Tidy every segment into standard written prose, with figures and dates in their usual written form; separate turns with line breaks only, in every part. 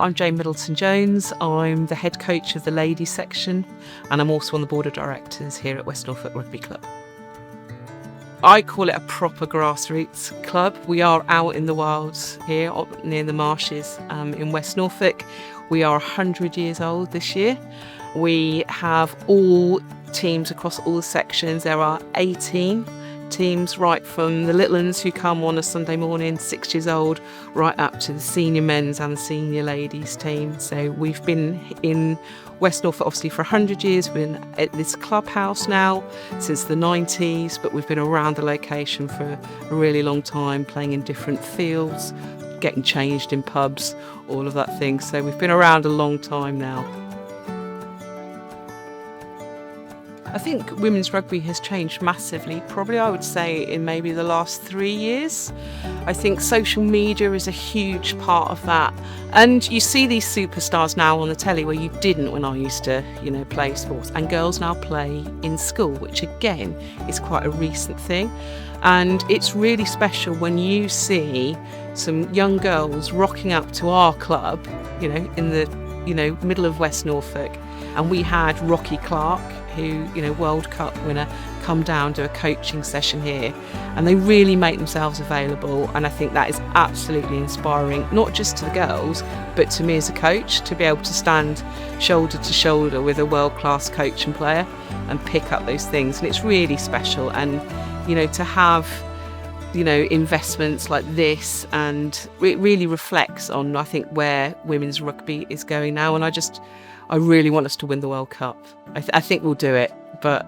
I'm Jane Middleton-Jones. I'm the head coach of the ladies section, and I'm also on the board of directors here at West Norfolk Rugby Club. I call it a proper grassroots club. We are out in the wilds here near the marshes in West Norfolk. We are 100 years old this year. We have all teams across all the sections. There are 18 teams, right from the little ones who come on a Sunday morning, 6 years old, right up to the senior men's and the senior ladies team. So we've been in West Norfolk obviously for 100 years. We've been at this clubhouse now since the 90s, but we've been around the location for a really long time, playing in different fields, getting changed in pubs, all of that thing. So we've been around a long time now. I think women's rugby has changed massively, probably I would say in maybe the last 3 years. I think social media is a huge part of that. And you see these superstars now on the telly where you didn't when I used to, play sports. And girls now play in school, which again is quite a recent thing. And it's really special when you see some young girls rocking up to our club, in the, middle of West Norfolk. And we had Rocky Clark, who, World Cup winner, come down, do a coaching session here, and they really make themselves available. And I think that is absolutely inspiring, not just to the girls, but to me as a coach, to be able to stand shoulder to shoulder with a world-class coach and player and pick up those things. And it's really special. And, to have, investments like this, and it really reflects on, I think, where women's rugby is going now. And I really want us to win the World Cup. I think we'll do it, but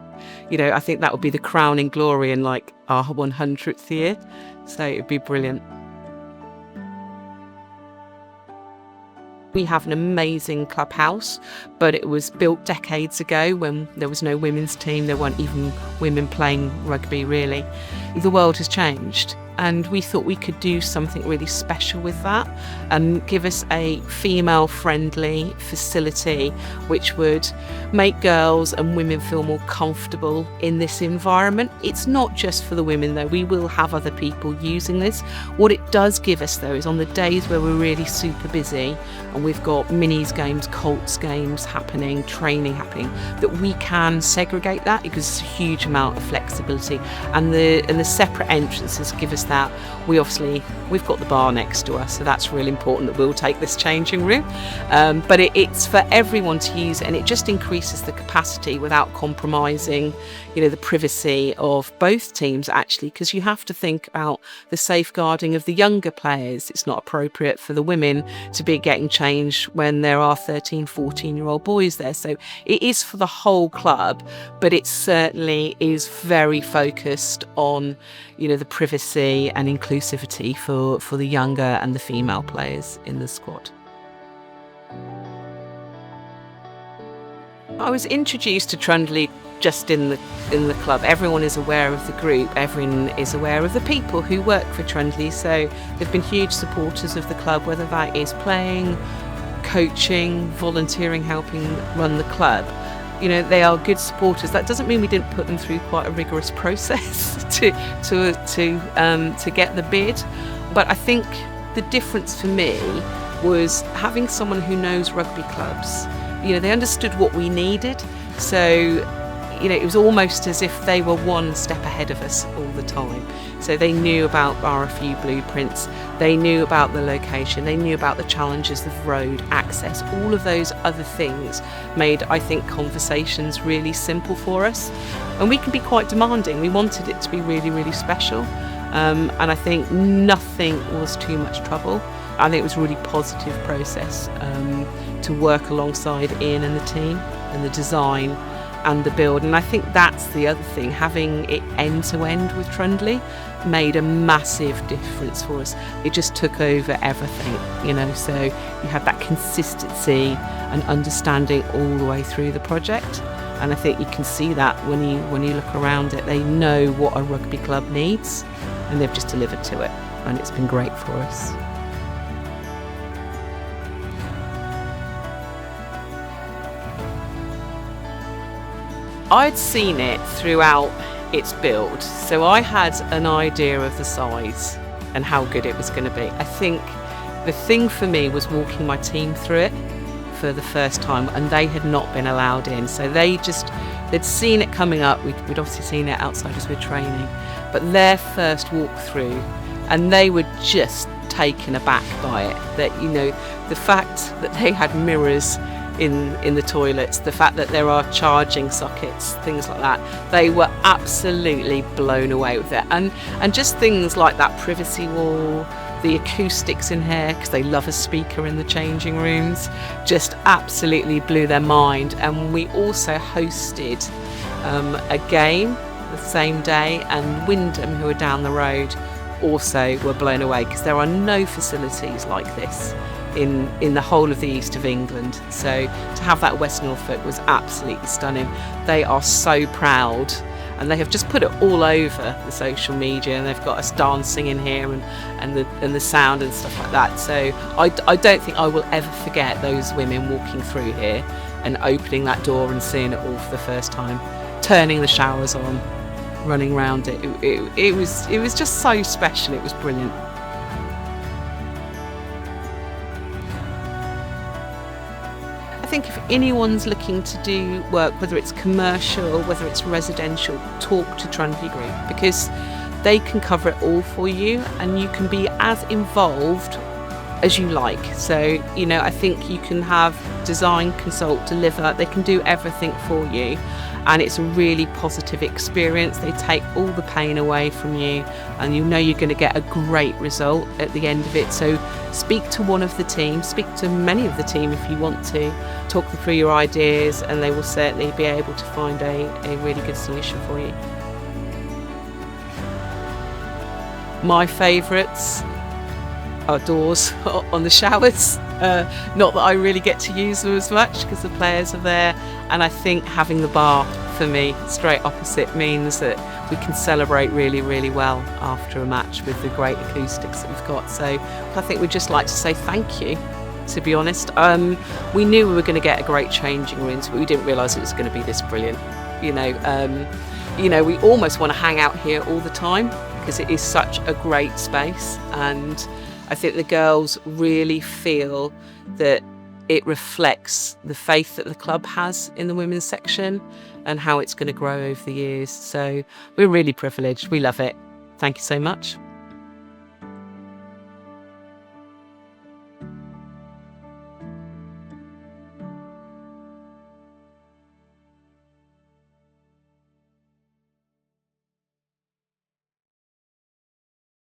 I think that would be the crowning glory in like our 100th year. So it'd be brilliant. We have an amazing clubhouse, but it was built decades ago when there was no women's team. There weren't even women playing rugby, really. The world has changed, and we thought we could do something really special with that and give us a female-friendly facility which would make girls and women feel more comfortable in this environment. It's not just for the women, though. We will have other people using this. What it does give us, though, is on the days where we're really super busy and we've got minis games, Colts games happening, training happening, that we can segregate that, because it's a huge amount of flexibility. And the separate entrances give us that. We've got the bar next to us, so that's really important that we'll take this changing room. But it's for everyone to use, and it just increases the capacity without compromising, the privacy of both teams, actually, because you have to think about the safeguarding of the younger players. It's not appropriate for the women to be getting changed when there are 13, 14-year-old boys there. So it is for the whole club, but it certainly is very focused on, the privacy and inclusivity for the younger and the female players in the squad. I was introduced to Trundley just in the club. Everyone is aware of the group, everyone is aware of the people who work for Trundley, so they've been huge supporters of the club, whether that is playing, coaching, volunteering, helping run the club. They are good supporters. That doesn't mean we didn't put them through quite a rigorous process to get the bid. But I think the difference for me was having someone who knows rugby clubs. They understood what we needed. So, it was almost as if they were one step ahead of us all the time. So they knew about RFU blueprints, they knew about the location, they knew about the challenges of road access. All of those other things made, I think, conversations really simple for us. And we can be quite demanding. We wanted it to be really, really special. And I think nothing was too much trouble. I think it was a really positive process to work alongside Ian and the team and the design and the build. And I think that's the other thing, having it end to end with Trundley made a massive difference for us. It just took over everything, so you had that consistency and understanding all the way through the project. And I think you can see that when you look around it. They know what a rugby club needs, and they've just delivered to it, and it's been great for us. I'd seen it throughout its build, so I had an idea of the size and how good it was going to be. I think The thing for me was walking my team through it for the first time, and they had not been allowed in. So they'd seen it coming up. We'd obviously seen it outside as we're training, but their first walkthrough, and they were just taken aback by it. That, you know, the fact that they had mirrors in the toilets, the fact that there are charging sockets, things like that, they were absolutely blown away with it. And just things like that privacy wall, the acoustics in here, because they love a speaker in the changing rooms, just absolutely blew their mind. And we also hosted a game the same day, and Wyndham, who are down the road, also were blown away, because there are no facilities like this in the whole of the east of England. So to have that at West Norfolk was absolutely stunning. They are so proud, and they have just put it all over the social media, and they've got us dancing in here and the sound and stuff like that. So I don't think I will ever forget those women walking through here and opening that door and seeing it all for the first time, turning the showers on, running around it. It was just so special. It was brilliant. I think if anyone's looking to do work, whether it's commercial, whether it's residential, talk to Trunby Group, because they can cover it all for you, and you can be as involved as you like. So, you know, I think you can have design, consult, deliver. They can do everything for you, and it's a really positive experience. They take all the pain away from you, and you know you're going to get a great result at the end of it. So speak to one of the team, speak to many of the team if you want to, talk them through your ideas, and they will certainly be able to find a really good solution for you. My favourites are doors on the showers. Not that I really get to use them as much because the players are there, and I think having the bar for me straight opposite means that we can celebrate really, really well after a match with the great acoustics that we've got. So I think we'd just like to say thank you, to be honest. We knew we were going to get a great changing rooms, but we didn't realise it was going to be this brilliant. You know, we almost want to hang out here all the time because it is such a great space, and I think the girls really feel that it reflects the faith that the club has in the women's section and how it's going to grow over the years. So we're really privileged. We love it. Thank you so much.